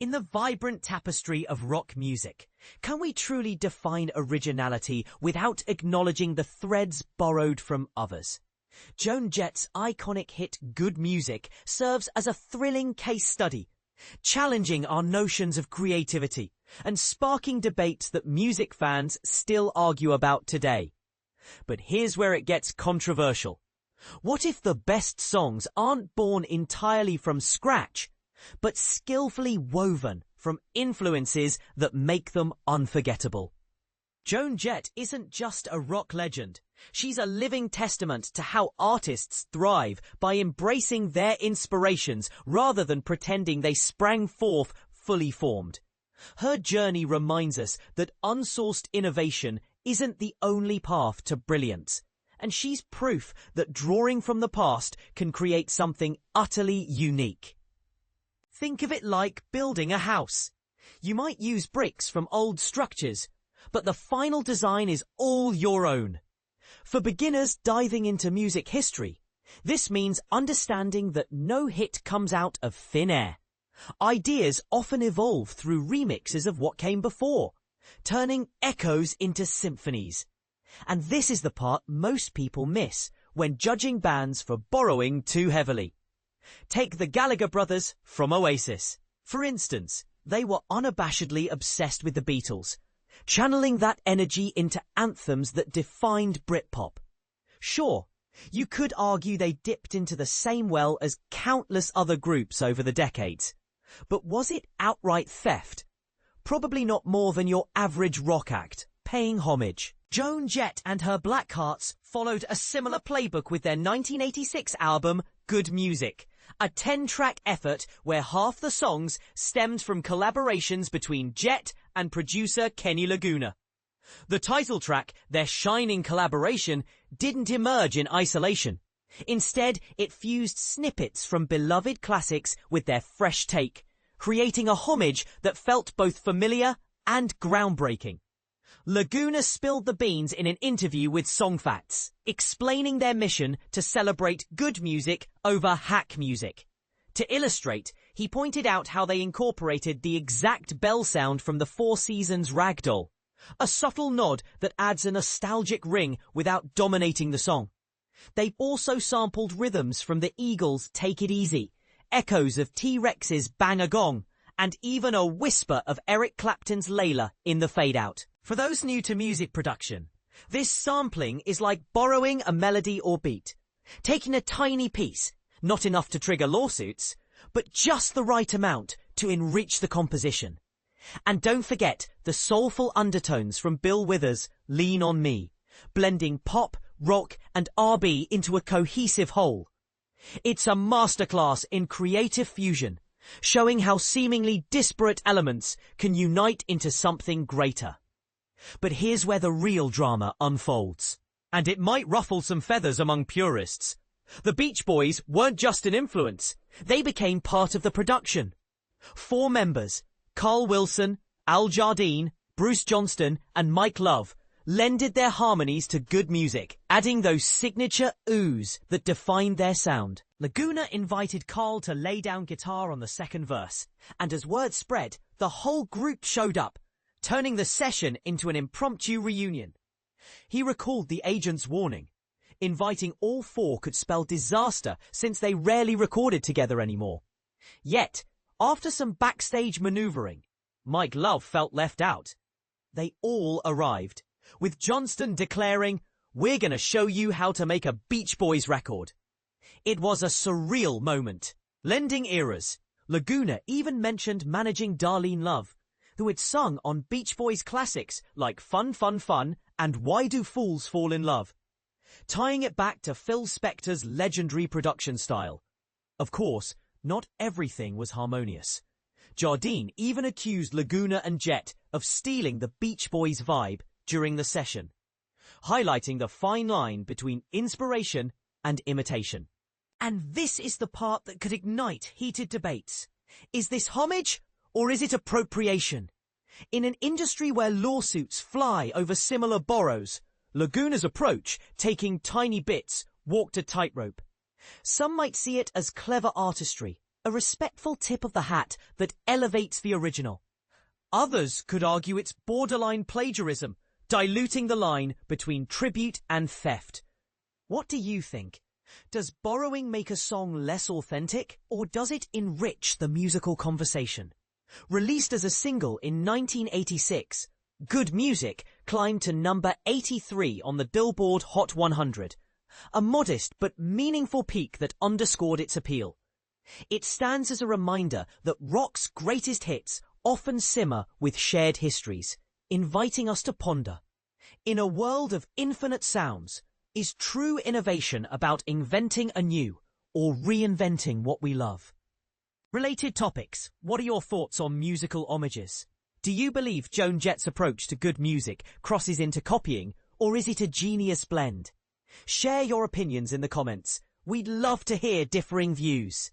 In the vibrant tapestry of rock music, can we truly define originality without acknowledging the threads borrowed from others? Joan Jett's iconic hit Good Music serves as a thrilling case study, challenging our notions of creativity and sparking debates that music fans still argue about today. But here's where it gets controversial. What if the best songs aren't born entirely from scratch, but skillfully woven from influences that make them unforgettable? Joan Jett isn't just a rock legend. She's a living testament to how artists thrive by embracing their inspirations rather than pretending they sprang forth fully formed. Her journey reminds us that unsourced innovation isn't the only path to brilliance, and she's proof that drawing from the past can create something utterly unique. Think of it like building a house. You might use bricks from old structures, but the final design is all your own. For beginners diving into music history, this means understanding that no hit comes out of thin air. Ideas often evolve through remixes of what came before, turning echoes into symphonies. And this is the part most people miss when judging bands for borrowing too heavily. Take the Gallagher brothers from Oasis. For instance, they were unabashedly obsessed with the Beatles, channeling that energy into anthems that defined Britpop. Sure, you could argue they dipped into the same well as countless other groups over the decades. But was it outright theft? Probably not more than your average rock act, paying homage. Joan Jett and her Blackhearts followed a similar playbook with their 1986 album, Good Music, a 10-track effort where half the songs stemmed from collaborations between Jett and producer Kenny Laguna. The title track, their shining collaboration, didn't emerge in isolation. Instead, it fused snippets from beloved classics with their fresh take, creating a homage that felt both familiar and groundbreaking. Laguna spilled the beans in an interview with Songfacts, explaining their mission to celebrate good music over hack music. To illustrate, he pointed out how they incorporated the exact bell sound from the Four Seasons Ragdoll, a subtle nod that adds a nostalgic ring without dominating the song. They also sampled rhythms from the Eagles' Take It Easy, echoes of T-Rex's Bang a Gong, and even a whisper of Eric Clapton's Layla in the fade-out. For those new to music production, this sampling is like borrowing a melody or beat, taking a tiny piece, not enough to trigger lawsuits, but just the right amount to enrich the composition. And don't forget the soulful undertones from Bill Withers' Lean on Me, blending pop, rock and R&B into a cohesive whole. It's a masterclass in creative fusion, showing how seemingly disparate elements can unite into something greater. But here's where the real drama unfolds. And it might ruffle some feathers among purists. The Beach Boys weren't just an influence. They became part of the production. 4 members, Carl Wilson, Al Jardine, Bruce Johnston and Mike Love, lended their harmonies to Good Music, adding those signature oohs that defined their sound. Laguna invited Carl to lay down guitar on the second verse, and as word spread, the whole group showed up, turning the session into an impromptu reunion. He recalled the agent's warning. Inviting all 4 could spell disaster since they rarely recorded together anymore. Yet, after some backstage maneuvering, Mike Love felt left out. They all arrived, with Johnston declaring, "We're gonna show you how to make a Beach Boys record." It was a surreal moment. Lending eras, Laguna even mentioned managing Darlene Love, who had sung on Beach Boys classics like Fun Fun Fun and Why Do Fools Fall in Love, tying it back to Phil Spector's legendary production style. Of course, not everything was harmonious. Jardine even accused Laguna and Jett of stealing the Beach Boys vibe during the session, highlighting the fine line between inspiration and imitation. And this is the part that could ignite heated debates. Is this homage or is it appropriation? In an industry where lawsuits fly over similar borrows, Laguna's approach, taking tiny bits, walked a tightrope. Some might see it as clever artistry, a respectful tip of the hat that elevates the original. Others could argue it's borderline plagiarism, diluting the line between tribute and theft. What do you think? Does borrowing make a song less authentic, or does it enrich the musical conversation? Released as a single in 1986, Good Music climbed to number 83 on the Billboard Hot 100, a modest but meaningful peak that underscored its appeal. It stands as a reminder that rock's greatest hits often simmer with shared histories, inviting us to ponder. In a world of infinite sounds, is true innovation about inventing anew or reinventing what we love? Related topics. What are your thoughts on musical homages? Do you believe Joan Jett's approach to good music crosses into copying, or is it a genius blend? Share your opinions in the comments. We'd love to hear differing views.